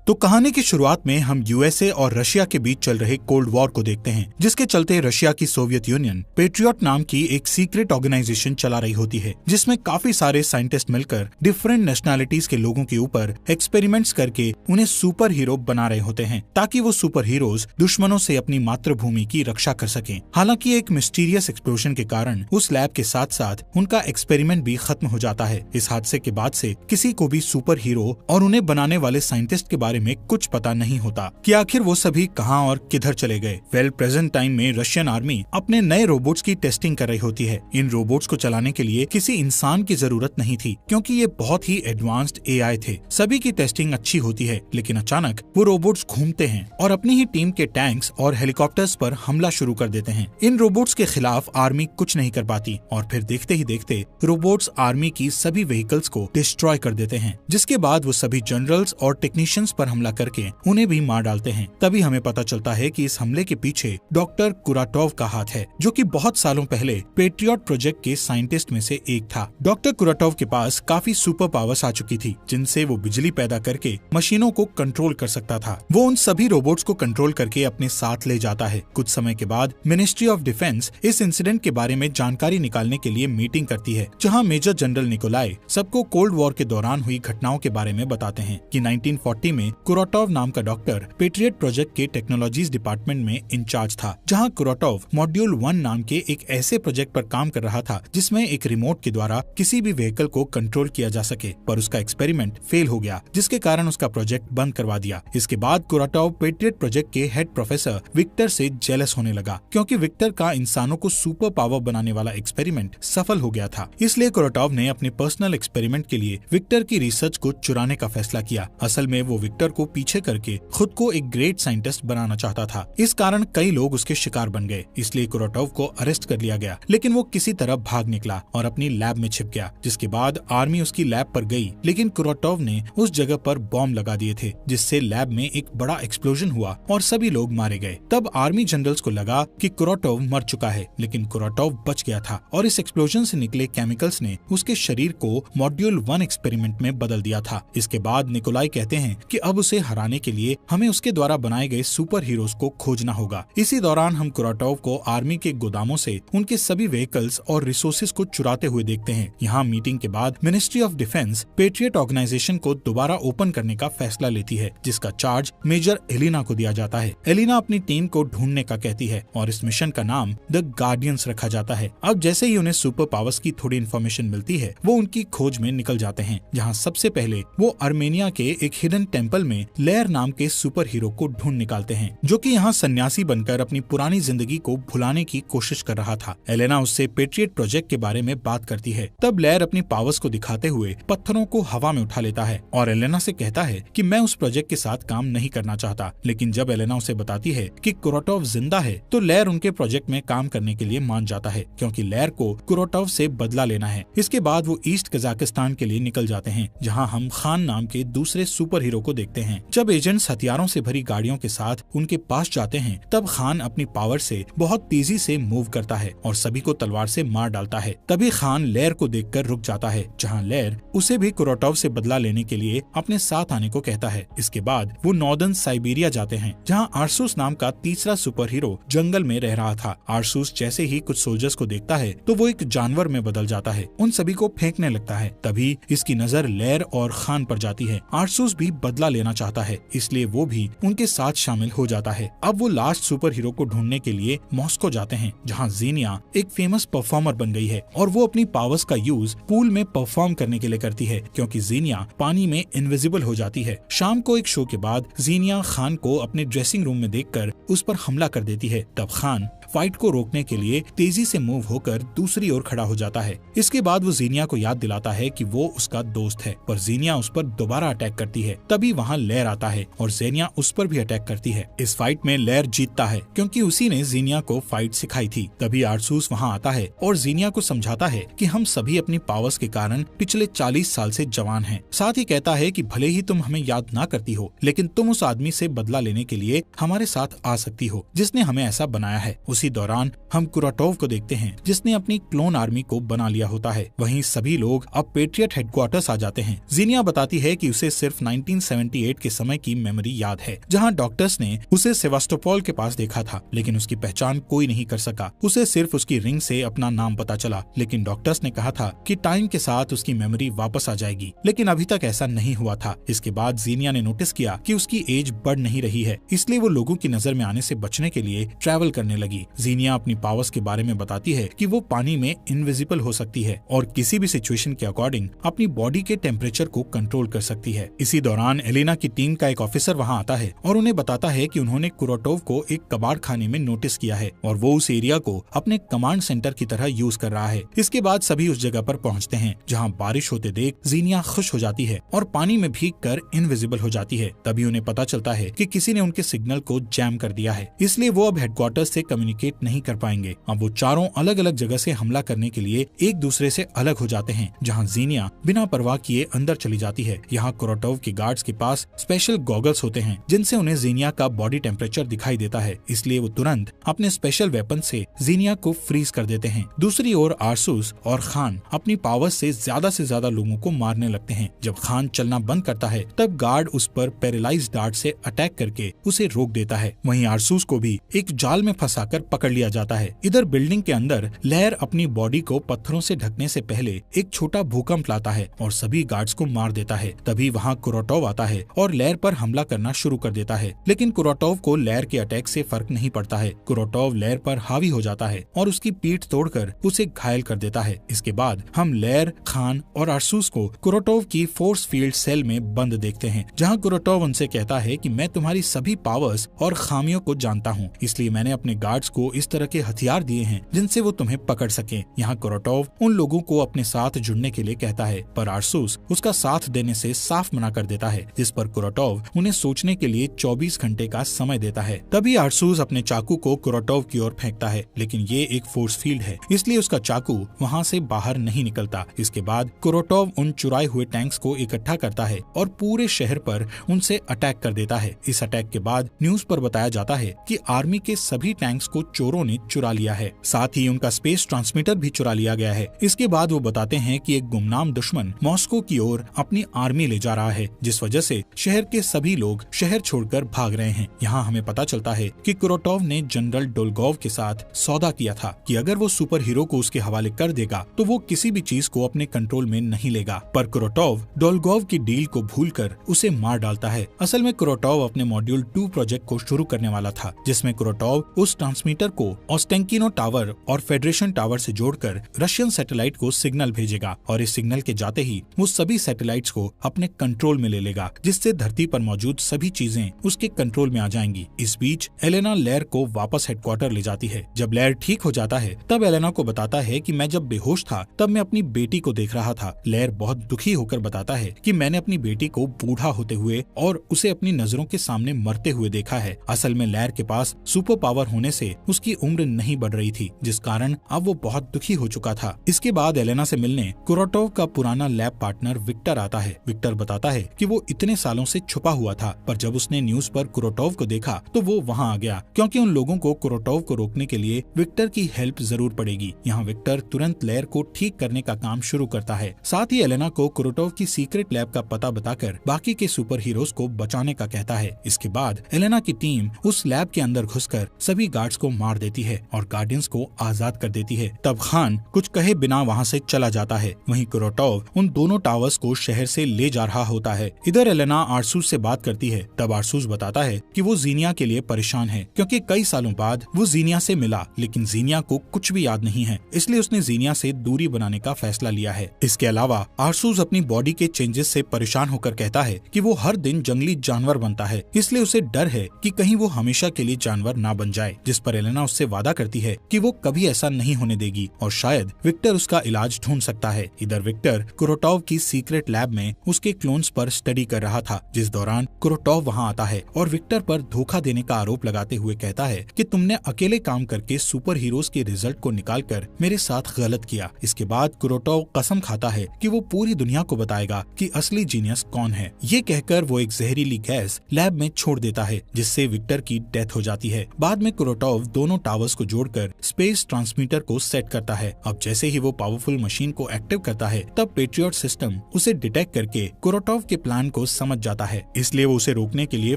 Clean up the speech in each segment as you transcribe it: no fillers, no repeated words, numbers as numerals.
तो कहानी की शुरुआत में हम यूएसए और रशिया के बीच चल रहे कोल्ड वॉर को देखते हैं, जिसके चलते रशिया की सोवियत यूनियन पेट्रियट नाम की एक सीक्रेट ऑर्गेनाइजेशन चला रही होती है, जिसमें काफी सारे साइंटिस्ट मिलकर डिफरेंट नेशनैलिटीज के लोगों के ऊपर एक्सपेरिमेंट्स करके उन्हें सुपर हीरो बना रहे होते हैं, ताकि वो सुपर हीरोज दुश्मनों से अपनी मातृभूमि की रक्षा कर सकें। हालांकि एक मिस्टीरियस एक्सप्लोजन के कारण उस लैब के साथ साथ उनका एक्सपेरिमेंट भी खत्म हो जाता है। इस हादसे के बाद से किसी को भी सुपर हीरो और उन्हें बनाने वाले साइंटिस्ट के बारे में कुछ पता नहीं होता कि आखिर वो सभी कहां और किधर चले गए। प्रेजेंट टाइम में रशियन आर्मी अपने नए रोबोट्स की टेस्टिंग कर रही होती है। इन रोबोट्स को चलाने के लिए किसी इंसान की जरूरत नहीं थी, क्योंकि ये बहुत ही एडवांस्ड एआई थे। सभी की टेस्टिंग अच्छी होती है, लेकिन अचानक वो रोबोट्स घूमते हैं और अपनी ही टीम के टैंक्स और हेलीकॉप्टर्स पर हमला शुरू कर देते हैं। इन रोबोट्स के खिलाफ आर्मी कुछ नहीं कर पाती और फिर देखते ही देखते रोबोट्स आर्मी की सभी व्हीकल्स को डिस्ट्रॉय कर देते हैं, जिसके बाद वो सभी जनरल्स और टेक्नीशियंस पर हमला करके उन्हें भी मार डालते हैं। तभी हमें पता चलता है कि इस हमले के पीछे डॉक्टर कुराटोव का हाथ है, जो कि बहुत सालों पहले पेट्रियट प्रोजेक्ट के साइंटिस्ट में से एक था। डॉक्टर कुराटोव के पास काफी सुपर पावर्स आ चुकी थी, जिनसे वो बिजली पैदा करके मशीनों को कंट्रोल कर सकता था। वो उन सभी रोबोट्स को कंट्रोल करके अपने साथ ले जाता है। कुछ समय के बाद मिनिस्ट्री ऑफ डिफेंस इस इंसिडेंट के बारे में जानकारी निकालने के लिए मीटिंग करती है, जहाँ मेजर जनरल निकोलाई सबको कोल्ड वॉर के दौरान हुई घटनाओं के बारे में बताते हैं कि 1940 में कुराटोव नाम का डॉक्टर पेट्रियट प्रोजेक्ट के टेक्नोलॉजीज डिपार्टमेंट में इंचार्ज था, जहां कुराटोव मॉड्यूल 1 नाम के एक ऐसे प्रोजेक्ट पर काम कर रहा था जिसमें एक रिमोट के द्वारा किसी भी व्हीकल को कंट्रोल किया जा सके, पर उसका एक्सपेरिमेंट फेल हो गया, जिसके कारण उसका प्रोजेक्ट बंद करवा दिया। इसके बाद कुराटोव पेट्रियट प्रोजेक्ट के हेड प्रोफेसर विक्टर से जेलस होने लगा, क्योंकि विक्टर का इंसानों को सुपर पावर बनाने वाला एक्सपेरिमेंट सफल हो गया था। इसलिए कुराटोव ने अपने पर्सनल एक्सपेरिमेंट के लिए विक्टर की रिसर्च को चुराने का फैसला किया। असल में वो विक्टर को पीछे करके खुद को एक ग्रेट साइंटिस्ट बनाना चाहता था। इस कारण कई लोग उसके शिकार बन गए, इसलिए कुराटोव को अरेस्ट कर लिया गया, लेकिन वो किसी तरह भाग निकला और अपनी लैब में छिप गया। जिसके बाद आर्मी उसकी लैब पर गई, लेकिन कुराटोव ने उस जगह पर बॉम्ब लगा दिए थे, जिससे लैब में एक बड़ा एक्सप्लोजन हुआ और सभी लोग मारे गए। तब आर्मी जनरल्स को लगा कि कुराटोव मर चुका है, लेकिन कुराटोव बच गया था और इस एक्सप्लोजन से निकले केमिकल्स ने उसके शरीर को मॉड्यूल 1 एक्सपेरिमेंट में बदल दिया था। इसके बाद निकोलाई कहते हैं कि अब उसे हराने के लिए हमें उसके द्वारा बनाए गए सुपर हीरोज को खोजना होगा। इसी दौरान हम कुराटोव को आर्मी के गोदामों से उनके सभी व्हीकल्स और रिसोर्सेज को चुराते हुए देखते हैं। यहाँ मीटिंग के बाद ministry of defence patriot organisation को दोबारा ओपन करने का फैसला लेती है, जिसका चार्ज मेजर एलिना को दिया जाता है। एलिना अपनी टीम को ढूंढने का कहती है और इस मिशन का नाम द गार्डियंस रखा जाता है। अब जैसे ही उन्हें सुपर पावर्स की थोड़ी इन्फॉर्मेशन मिलती है, वो उनकी खोज में निकल जाते हैं, जहाँ सबसे पहले वो आर्मेनिया के एक हिडन टेम्पल में लेयर नाम के सुपर हीरो को ढूंढ निकालते हैं, जो कि यहाँ सन्यासी बनकर अपनी पुरानी जिंदगी को भुलाने की कोशिश कर रहा था। एलेना उससे पेट्रियट प्रोजेक्ट के बारे में बात करती है। तब लेयर अपनी पावर्स को दिखाते हुए पत्थरों को हवा में उठा लेता है और एलेना से कहता है कि मैं उस प्रोजेक्ट के साथ काम नहीं करना चाहता। लेकिन जब एलेना उसे बताती है कि कुराटोव जिंदा है, तो लेयर उनके प्रोजेक्ट में काम करने के लिए मान जाता है, क्योंकि लेयर को कुराटोव से बदला लेना है। इसके बाद वो ईस्ट कजाकिस्तान के लिए निकल जाते हैं, जहाँ हम खान नाम के दूसरे सुपर हीरो को देखते हैं। जब एजेंट्स हथियारों से भरी गाड़ियों के साथ उनके पास जाते हैं, तब खान अपनी पावर से बहुत तेजी से मूव करता है और सभी को तलवार से मार डालता है। तभी खान लेयर को देखकर रुक जाता है, जहाँ लेयर उसे भी कुराटोव से बदला लेने के लिए अपने साथ आने को कहता है। इसके बाद वो नॉर्दर्न साइबेरिया जाते हैं, जहाँ आर्सूस नाम का तीसरा सुपर हीरो जंगल में रह रहा था। आर्सूस जैसे ही कुछ सोल्जर्स को देखता है, तो वो एक जानवर में बदल जाता है, उन सभी को फेंकने लगता है। तभी इसकी नजर लेयर और खान पर जाती है। आर्सूस भी बदला लेना चाहता है, इसलिए वो भी उनके साथ शामिल हो जाता है। अब वो लास्ट सुपर हीरो को ढूंढने के लिए मॉस्को जाते हैं, जहाँ जीनिया एक फेमस परफॉर्मर बन गई है और वो अपनी पावर्स का यूज पूल में परफॉर्म करने के लिए करती है, क्योंकि जीनिया पानी में इनविजिबल हो जाती है। शाम को एक शो के बाद जीनिया खान को अपने ड्रेसिंग रूम में देखकर उस पर हमला कर देती है। तब खान फाइट को रोकने के लिए तेजी से मूव होकर दूसरी ओर खड़ा हो जाता है। इसके बाद वो जीनिया को याद दिलाता है कि वो उसका दोस्त है, पर जीनिया उस पर दोबारा अटैक करती है। तभी वहाँ लेयर आता है और जीनिया उस पर भी अटैक करती है। इस फाइट में लेयर जीतता है, क्योंकि उसी ने जीनिया को फाइट सिखाई थी। तभी आर्सूस वहाँ आता है और जीनिया को समझाता है कि हम सभी अपनी पावर्स के कारण पिछले 40 साल से जवान हैं। साथ ही कहता है कि भले ही तुम हमें याद ना करती हो, लेकिन तुम उस आदमी से बदला लेने के लिए हमारे साथ आ सकती हो, जिसने हमें ऐसा बनाया है। उसी इसी दौरान हम कुराटोव को देखते हैं जिसने अपनी क्लोन आर्मी को बना लिया होता है। वहीं सभी लोग अब पेट्रियट हेडक्वार्टर्स आ जाते हैं। ज़ीनिया बताती है कि उसे सिर्फ 1978 के समय की मेमोरी याद है जहां डॉक्टर्स ने उसे सेवास्टोपोल के पास देखा था, लेकिन उसकी पहचान कोई नहीं कर सका। उसे सिर्फ उसकी रिंग से अपना नाम पता चला, लेकिन डॉक्टर्स ने कहा था कि टाइम के साथ उसकी मेमोरी वापस आ जाएगी, लेकिन अभी तक ऐसा नहीं हुआ था। इसके बाद ज़ीनिया ने नोटिस किया कि उसकी एज बढ़ नहीं रही है, इसलिए वो लोगों की नजर में आने से बचने के लिए ट्रैवल करने लगी। ज़ीनिया अपनी पावर्स के बारे में बताती है कि वो पानी में इनविजिबल हो सकती है और किसी भी सिचुएशन के अकॉर्डिंग अपनी बॉडी के टेम्परेचर को कंट्रोल कर सकती है। इसी दौरान एलेना की टीम का एक ऑफिसर वहाँ आता है और उन्हें बताता है कि उन्होंने कुराटोव को एक कबाड़ खाने में नोटिस किया है और वो उस एरिया को अपने कमांड सेंटर की तरह यूज कर रहा है। इसके बाद सभी उस जगह पर पहुँचते हैं जहाँ बारिश होते देख ज़ीनिया खुश हो जाती है और पानी में भीग कर इनविजिबल हो जाती है। तभी उन्हें पता चलता है कि किसी ने उनके सिग्नल को जैम कर दिया है, इसलिए वो अब हेडक्वार्टर से कम्युनिकेट नहीं कर पाएंगे। अब वो चारों अलग अलग जगह से हमला करने के लिए एक दूसरे से अलग हो जाते हैं, जहां ज़ीनिया बिना परवाह किए अंदर चली जाती है। यहाँ कुराटोव के गार्ड्स के पास स्पेशल गॉगल्स होते हैं जिनसे उन्हें ज़ीनिया का बॉडी टेम्परेचर दिखाई देता है, इसलिए वो तुरंत अपने स्पेशल वेपन से ज़ीनिया को फ्रीज कर देते हैं। दूसरी ओर आरसूस और खान अपनी पावर से ज्यादा लोगों को मारने लगते हैं। जब खान चलना बंद करता है तब गार्ड उस पर पैरालाइज डार्ट से अटैक करके उसे रोक देता है। वहीं आरसूस को भी एक जाल में फंसाकर पकड़ लिया जाता है। इधर बिल्डिंग के अंदर लहर अपनी बॉडी को पत्थरों से ढकने से पहले एक छोटा भूकंप लाता है और सभी गार्ड्स को मार देता है। तभी वहाँ कुराटोव आता है और लहर पर हमला करना शुरू कर देता है, लेकिन कुराटोव को लहर के अटैक से फर्क नहीं पड़ता है। कुराटोव लहर पर हावी हो जाता है और उसकी पीठ तोड़कर उसे घायल कर देता है। इसके बाद हम लहर, खान और आरसूस को कुराटोव की फोर्स फील्ड सेल में बंद देखते हैं, जहाँ कुराटोव उनसे कहता है कि मैं तुम्हारी सभी पावर्स और खामियों को जानता हूँ, इसलिए मैंने अपने गार्ड्स को इस तरह के हथियार दिए हैं जिनसे वो तुम्हें पकड़ सके। यहाँ कुराटोव उन लोगों को अपने साथ जुड़ने के लिए कहता है, पर आरसूस उसका साथ देने से साफ मना कर देता है, जिस पर कुराटोव उन्हें सोचने के लिए 24 घंटे का समय देता है। तभी आरसूस अपने चाकू को कुराटोव की ओर फेंकता है, लेकिन ये एक फोर्स फील्ड है, इसलिए उसका चाकू वहाँ से बाहर नहीं निकलता। इसके बाद कुराटोव उन चुराए हुए टैंक्स को इकट्ठा करता है और पूरे शहर पर उनसे अटैक कर देता है। इस अटैक के बाद न्यूज पर बताया जाता है कि आर्मी के सभी टैंक्स को चोरों ने चुरा लिया है, साथ ही उनका स्पेस ट्रांसमीटर भी चुरा लिया गया है। इसके बाद वो बताते हैं कि एक गुमनाम दुश्मन मॉस्को की ओर अपनी आर्मी ले जा रहा है, जिस वजह से शहर के सभी लोग शहर छोड़कर भाग रहे हैं। यहाँ हमें पता चलता है कि कुराटोव ने जनरल डोलगोव के साथ सौदा किया था कि अगर वो सुपर हीरो को उसके हवाले कर देगा तो वो किसी भी चीज को अपने कंट्रोल में नहीं लेगा। पर कुराटोव डोलगोव की डील को भूलकर उसे मार डालता है। असल में कुराटोव अपने मॉड्यूल 2 प्रोजेक्ट को शुरू करने वाला था, जिसमें कुराटोव उस ट्रांसमीटर को ओस्टेंकिनो टावर और फेडरेशन टावर से जोड़कर रशियन सैटेलाइट को सिग्नल भेजेगा और इस सिग्नल के जाते ही वो सभी सैटेलाइट्स को अपने कंट्रोल में ले लेगा, जिससे धरती पर मौजूद सभी चीजें उसके कंट्रोल में आ जाएंगी। इस बीच एलेना लैर को वापस हेडक्वार्टर ले जाती है। जब लैर ठीक हो जाता है तब एलेना को बताता है कि मैं जब बेहोश था तब मैं अपनी बेटी को देख रहा था। लैर बहुत दुखी होकर बताता है कि मैंने अपनी बेटी को बूढ़ा होते हुए और उसे अपनी नजरों के सामने मरते हुए देखा है। असल में लैर के पास सुपर पावर होने से उसकी उम्र नहीं बढ़ रही थी, जिस कारण अब वो बहुत दुखी हो चुका था। इसके बाद एलेना से मिलने कुराटोव का पुराना लैब पार्टनर विक्टर आता है। विक्टर बताता है कि वो इतने सालों से छुपा हुआ था, पर जब उसने न्यूज पर कुराटोव को देखा तो वो वहाँ आ गया, क्योंकि उन लोगों को कुराटोव को रोकने के लिए विक्टर की हेल्प जरूर पड़ेगी। यहाँ विक्टर तुरंत लैर को ठीक करने का काम शुरू करता है। साथ ही एलेना को कुराटोव की सीक्रेट लैब का पता बताकर बाकी के सुपर हीरोज को बचाने का कहता है। इसके बाद एलेना की टीम उस लैब के अंदर घुसकर सभी गार्ड्स को मार देती है और गार्डियंस को आजाद कर देती है। तब खान कुछ कहे बिना वहाँ से चला जाता है। वहीं कुराटोव उन दोनों टावर्स को शहर से ले जा रहा होता है। इधर एलेना आरसूस से बात करती है। तब आरसूस बताता है कि वो ज़ीनिया के लिए परेशान है, क्योंकि कई सालों बाद वो ज़ीनिया से मिला, लेकिन ज़ीनिया को कुछ भी याद नहीं है, इसलिए उसने ज़ीनिया से दूरी बनाने का फैसला लिया है। इसके अलावा आरसूस अपनी बॉडी के चेंजेस से परेशान होकर कहता है कि वो हर दिन जंगली जानवर बनता है, इसलिए उसे डर है कि कहीं वो हमेशा के लिए जानवर ना बन जाए। जिस पर एलेना उससे वादा करती है कि वो कभी ऐसा नहीं होने देगी और शायद विक्टर उसका इलाज ढूंढ सकता है। इधर विक्टर कुराटोव की सीक्रेट लैब में उसके क्लोन्स पर स्टडी कर रहा था, जिस दौरान कुराटोव वहां आता है और विक्टर पर धोखा देने का आरोप लगाते हुए कहता है कि तुमने अकेले काम करके सुपर हीरोज के रिजल्ट को निकालकर मेरे साथ गलत किया। इसके बाद कुराटोव कसम खाता है कि वो पूरी दुनिया को बताएगा कि असली जीनियस कौन है। ये कहकर वो एक जहरीली गैस लैब में छोड़ देता है, जिससे विक्टर की डेथ हो जाती है। बाद में कुराटोव दोनों टावर्स को जोड़कर स्पेस ट्रांसमीटर को सेट करता है। अब जैसे ही वो पावरफुल मशीन को एक्टिव करता है तब पेट्रियट सिस्टम उसे डिटेक्ट करके कुरोटोव के प्लान को समझ जाता है। इसलिए वो उसे रोकने के लिए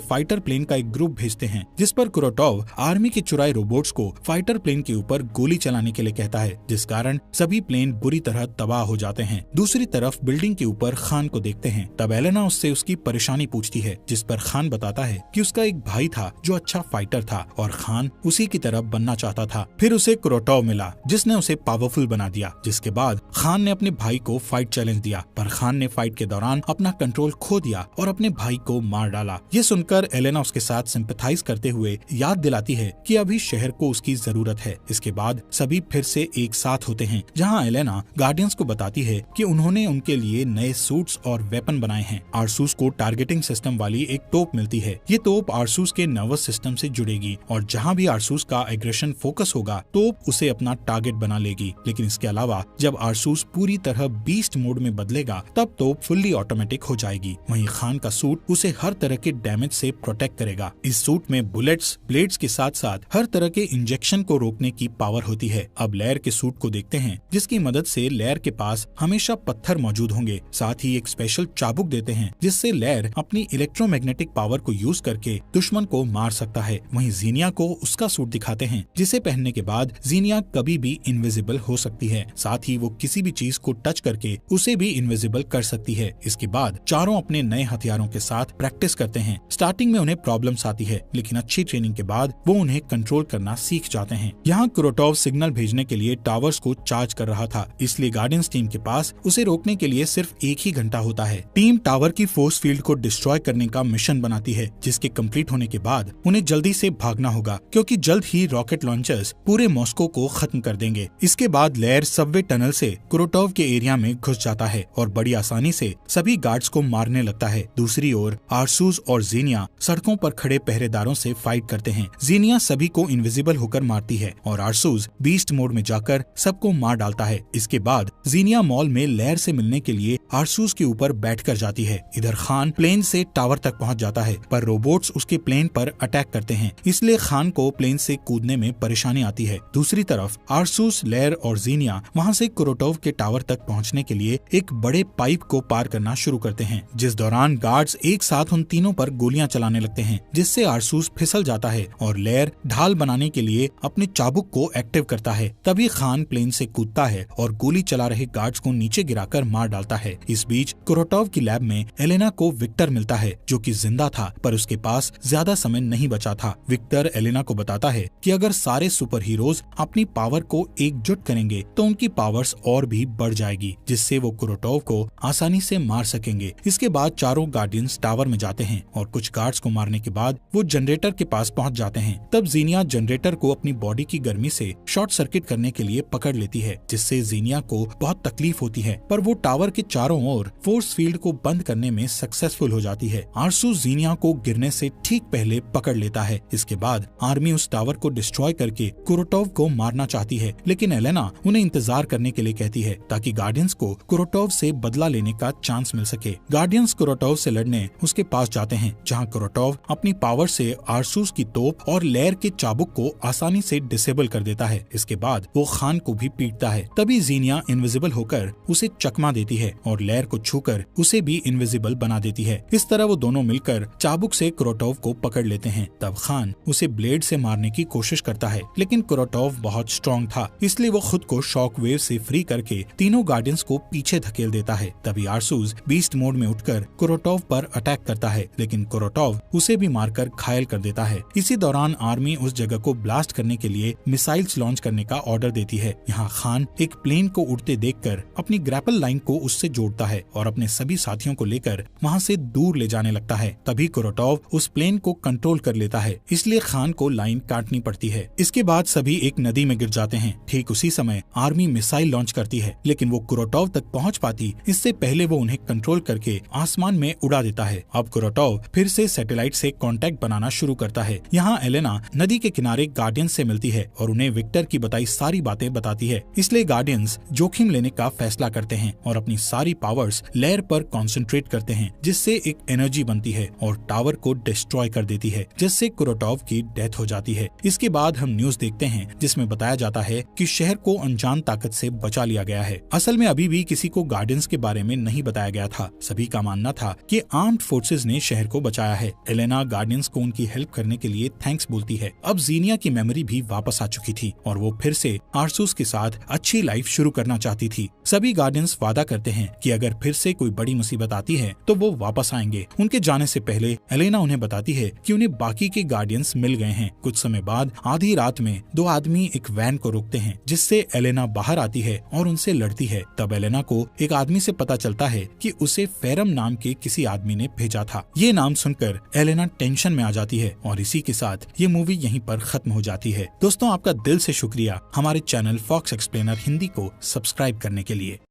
फाइटर प्लेन का एक ग्रुप भेजते हैं, जिस पर कुरोटोव आर्मी के चुराए रोबोट्स को फाइटर प्लेन के ऊपर गोली चलाने के लिए कहता है, जिस कारण सभी प्लेन बुरी तरह तबाह हो जाते हैं। दूसरी तरफ बिल्डिंग के ऊपर खान को देखते हैं। तब एलेना उससे उसकी परेशानी पूछती है, जिस पर खान बताता है कि उसका एक भाई था जो अच्छा फाइटर था और खान उसी की तरह बनना चाहता था। फिर उसे कुरोटोव मिला जिसने उसे पावरफुल बना दिया, जिसके बाद खान ने अपने भाई को फाइट चैलेंज दिया, पर खान ने फाइट के दौरान अपना कंट्रोल खो दिया और अपने भाई को मार डाला। ये सुनकर एलेना उसके साथ सिंपैथाइज करते हुए याद दिलाती है कि अभी शहर को उसकी जरूरत है। इसके बाद सभी फिर से एक साथ होते हैं, जहाँ एलेना गार्डियंस को बताती है कि उन्होंने उनके लिए नए सूट्स और वेपन बनाए हैं। आरसूस को टारगेटिंग सिस्टम वाली एक तोप मिलती है। ये तोप आरसूस के नर्वस सिस्टम से जुड़ेगी और जहाँ भी आरसूस का एग्रेशन फोकस होगा तोप उसे अपना टारगेट बना लेगी। लेकिन इसके अलावा जब आरसूस पूरी तरह बीस्ट मोड में बदलेगा तब तोप फुल्ली ऑटोमेटिक हो जाएगी। वहीं खान का सूट उसे हर तरह के डैमेज से प्रोटेक्ट करेगा। इस सूट में बुलेट्स, ब्लेड्स के साथ साथ हर तरह के इंजेक्शन को रोकने की पावर होती है। अब लेयर के सूट को देखते हैं, जिसकी मदद से लेयर के पास हमेशा पत्थर मौजूद होंगे। साथ ही एक स्पेशल चाबुक देते हैं जिससे लेयर अपनी इलेक्ट्रोमैग्नेटिक पावर को यूज करके दुश्मन को मार सकता है। वहीं जीनिया को उसका सूट दिखाते हैं, जिसे पहनने के बाद जीनिया कभी भी इनविजिबल हो सकती है। साथ ही वो किसी भी चीज को टच करके उसे भी इनविजिबल कर सकती है। इसके बाद चारों अपने नए हथियारों के साथ प्रैक्टिस करते हैं। स्टार्टिंग में उन्हें प्रॉब्लम्स आती है, लेकिन अच्छी ट्रेनिंग के बाद वो उन्हें कंट्रोल करना सीख जाते हैं। यहाँ कुरोटोव सिग्नल भेजने के लिए टावर्स को चार्ज कर रहा था, इसलिए गार्डियंस टीम के पास उसे रोकने के लिए सिर्फ एक ही घंटा होता है। टीम टावर की फोर्स फील्ड को डिस्ट्रॉय करने का मिशन बनाती है, जिसके कंप्लीट होने के बाद उन्हें जल्दी से भागना होगा, क्योंकि जल्द ही रॉकेट लॉन्चर्स पूरे मॉस्को को खत्म कर देंगे। इसके बाद लेयर सबवे टनल से कुरोटोव के एरिया में घुस जाता है और बड़ी आसानी से सभी गार्ड्स को मारने लगता है। दूसरी ओर आरसूस और जीनिया सड़कों पर खड़े पहरेदारों से फाइट करते हैं। जीनिया सभी को इनविजिबल होकर मारती है और आरसूस बीस्ट मोड में जाकर सबको मार डालता है। इसके बाद जीनिया मॉल में लेयर से मिलने के लिए आरसूस के ऊपर बैठकर जाती है। इधर खान प्लेन से टावर तक पहुंच जाता है, पर रोबोट्स उसके प्लेन पर अटैक करते हैं, इसलिए खान को प्लेन से कूदने में परेशानी आती है। दूसरी तरफ आरसूस, लेयर और जीनिया वहां से कुरोटोव के टावर तक पहुंचने के लिए एक बड़े पाइप को पार करना शुरू करते हैं, जिस दौरान गार्ड्स एक साथ उन तीनों पर गोलियां चलाने लगते हैं, जिससे आरसूस फिसल जाता है और लेयर ढाल बनाने के लिए अपने चाबुक को एक्टिव करता है। तभी खान प्लेन से कूदता है और गोली चला रहे गार्ड्स को नीचे गिराकर मार डालता है। इस बीच कुरोटोव की लैब में एलेना को विक्टर मिलता है, जो कि जिंदा था, पर उसके पास ज्यादा समय नहीं बचा था। विक्टर एलेना को बताता है कि अगर सारे सुपर हीरोज अपनी पावर को एकजुट करेंगे तो उनकी पावर्स और भी बढ़ जाएगी, जिससे वो कुरोटोव को आसानी से मार सकेंगे। इसके बाद चारों गार्डियंस टावर में जाते हैं और कुछ गार्ड्स को मारने के बाद वो जनरेटर के पास पहुंच जाते हैं। तब जीनिया जनरेटर को अपनी बॉडी की गर्मी से शॉर्ट सर्किट करने के लिए पकड़ लेती है, जिससे जीनिया को बहुत तकलीफ होती है, पर वो टावर के चारों ओर फोर्स फील्ड को बंद करने में सक्सेसफुल हो जाती है। आरसू जीनिया को गिरने से ठीक पहले पकड़ लेता है। इसके बाद आर्मी उस टावर को डिस्ट्रॉय करके कुरोटोव को मारना चाहती है, लेकिन एलेना उन्हें इंतजार करने के लिए कहती है ताकि गार्डियंस को कुरोटोव से बदला लेने का चांस मिल सके। गार्डियंस कुरोटोव से लड़ने उसके पास जाते हैं, जहां कुरोटोव अपनी पावर से आरसूस की तोप और लेयर के चाबुक को आसानी से डिसेबल कर देता है। इसके बाद वो खान को भी पीटता है। तभी जीनिया इनविजिबल होकर उसे चकमा देती है और लेयर को छूकर उसे भी इनविजिबल बना देती है। इस तरह वो दोनों मिलकर चाबुक से कुरोटोव को पकड़ लेते हैं। तब खान उसे ब्लेड से मारने की कोशिश करता है, लेकिन कुरोटोव बहुत स्ट्रॉन्ग था, इसलिए वो खुद को शॉक वेव से फ्री करके तीनों गार्डियंस को पीछे धकेल देता है। तभी आरसूस बीस्ट मोड में उठकर कुरोटोव पर अटैक करता है, लेकिन कुरोटोव उसे भी मारकर घायल कर देता है। इसी दौरान आर्मी उस जगह को ब्लास्ट करने के लिए मिसाइल्स लॉन्च करने का ऑर्डर देती है। यहाँ खान एक प्लेन को उड़ते देखकर अपनी ग्रैपल लाइन को उससे जोड़ता है और अपने सभी साथियों को लेकर वहाँ से दूर ले जाने लगता है। तभी कुरोटोव उस प्लेन को कंट्रोल कर लेता है, इसलिए खान को लाइन काटनी पड़ती है। इसके बाद सभी एक नदी में गिर जाते हैं। ठीक उसी समय आर्मी मिसाइल लॉन्च करती है, लेकिन वो कुरोटोव तक पहुँच पाती इससे पहले वो उन्हें कंट्रोल करके आसमान में उड़ा देता है। अब कुरोटोव फिर से सैटेलाइट से कांटेक्ट बनाना शुरू करता है। यहाँ एलेना नदी के किनारे गार्डियंस से मिलती है और उन्हें विक्टर की बताई सारी बातें बताती है। इसलिए गार्डियंस जोखिम लेने का फैसला करते हैं और अपनी सारी पावर्स लेयर पर कंसंट्रेट करते हैं, जिससे एक एनर्जी बनती है और टावर को डिस्ट्रॉय कर देती है, जिससे कुरोटोव की डेथ हो जाती है। इसके बाद हम न्यूज देखते हैं जिसमें बताया जाता है कि शहर को अनजान ताकत से बचा लिया गया है। असल में अभी भी किसी को गार्डियंस के बारे में नहीं बताया गया था। सभी का मानना था कि आर्म्ड फोर्सेस ने शहर को बचाया है। एलेना गार्डियंस को उनकी हेल्प करने के लिए थैंक्स बोलती है। अब जीनिया की मेमोरी भी वापस आ चुकी थी और वो फिर से आरसूस के साथ अच्छी लाइफ शुरू करना चाहती थी। सभी गार्डियंस वादा करते हैं कि अगर फिर से कोई बड़ी मुसीबत आती है तो वो वापस आएंगे। उनके जाने से पहले एलेना उन्हें बताती है कि उन्हें बाकी के गार्डियंस मिल गए हैं। कुछ समय बाद आधी रात में दो आदमी एक वैन को रोकते हैं जिससे एलेना बाहर आती है और उनसे लड़ती है। तब एलेना को एक आदमी से पता चलता है कि उसे फेरम नाम के किसी आदमी ने भेजा था। ये नाम सुनकर एलेना टेंशन में आ जाती है और इसी के साथ ये मूवी यहीं पर खत्म हो जाती है। दोस्तों, आपका दिल से शुक्रिया हमारे चैनल फॉक्स एक्सप्लेनर हिंदी को सब्सक्राइब करने के लिए।